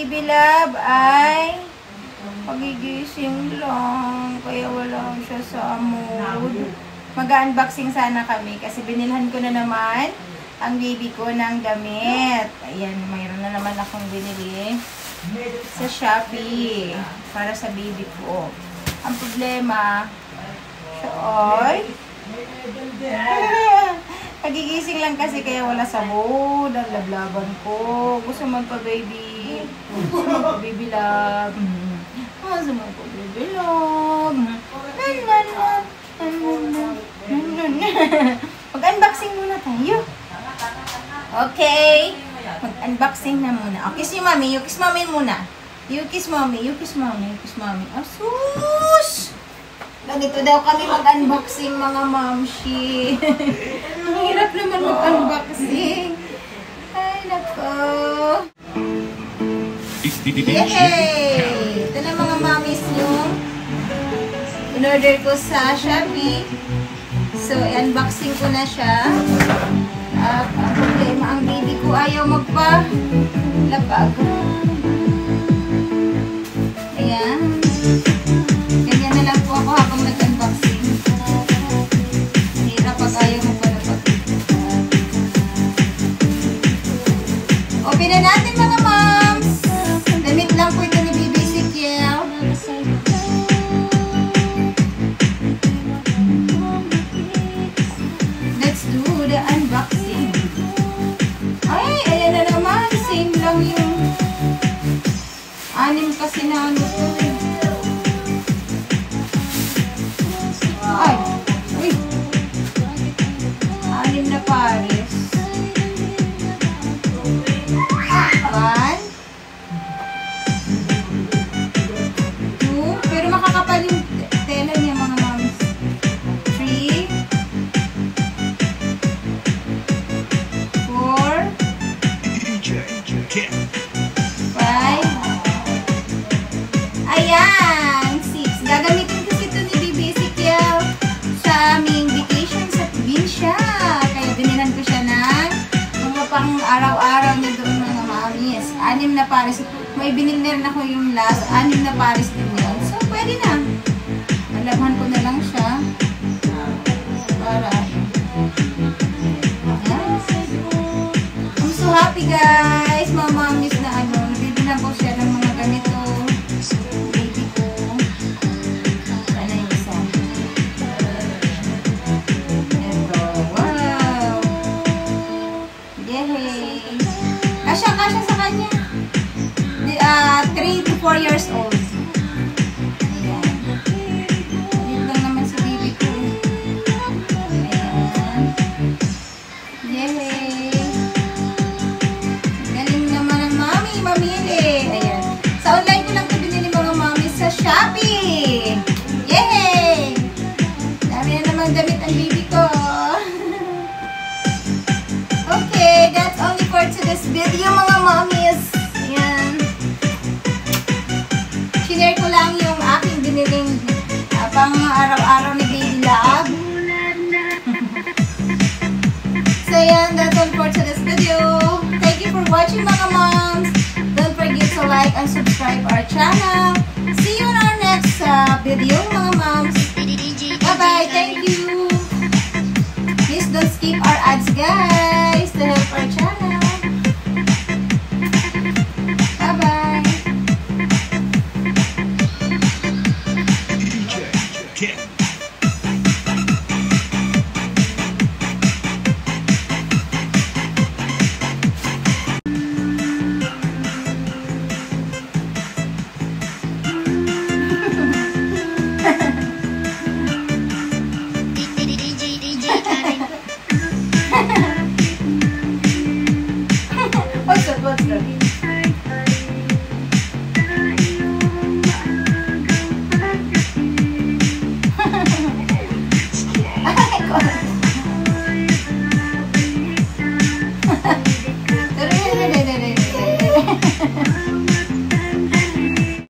baby love ay pagigising lang. Kaya wala siya sa mood. Mag-unboxing sana kami kasi binilhan ko na naman ang baby ko ng damit. Ayan, mayroon na naman akong binili sa Shopee para sa baby ko. Ang problema, siya ay pagigising lang kasi kaya wala sa mood. Ang lablaban ko. Gusto magpa-baby. Gusto magpa-baby love. Gusto magpa-baby love. Mag-unboxing muna tayo. Okay. Mag-unboxing na muna. Oh, kiss you, mommy. You kiss mommy muna. You kiss mommy. You kiss mommy. You kiss mommy. Asus! Ganito daw kami mag-unboxing, mga mamshi. Ang hirap naman mag-unboxing. Ay, nako. Yay! Ito na mga mamis yung in-order ko sa Shopee. So, i-unboxing ko na siya. At ang problema, ang baby ko ayaw magpa-lapag. Ayan. Ganyan na lang po ako habang nag-unboxing. Hirap pag ayaw magpa-lapag. Open na natin, mga moms. Damit lang po ito ni Baby Ezekiel. Let's do the unboxing. Ay, ayan na naman. Same lang yung 6 kasi na ano to eh. Ay, uy. 6 na pares. 1, 2, pero makakapal yung tela niya, mga moms. 3, 4, 5, ayan, 6. Gagamitin kasi ito ni Baby Ezekiel sa aming vacation sa probinsya. Kaya binilan ko siya ng mga pang araw-araw niya doon, mga mamis. 6 na pares. May binilner na ko yung last. 6 na pares din yun. So, pwede na. Nalabhan ko na lang siya. Para. I'm so happy, guys. Mga mamis na ano. Nabibilang ko siya ng mga ganito. Baby ko. Sana yung isa. Ito. Wow. Yay. Kasya sa kanya. 3 to 4 years old. Ayan. Ayan lang naman si baby ko. Ayan. Yay. Galing naman ang mami. Mamili. Ayan. Sa online ko lang ito binili, mga mami, sa Shopee. Yay! Dami na naman damit ang baby ko. Okay, that's only for today's video, mga mommies. Ayan. Share ko lang yung aking biniling pang araw-araw ni Baby Love. So, ayan, that's all for today's video. Thank you for watching, mga moms. Don't forget to like and subscribe our channel. See you in our next video, mga moms. Bye-bye. Thank you. Please don't skip our ads, guys, to help our channel.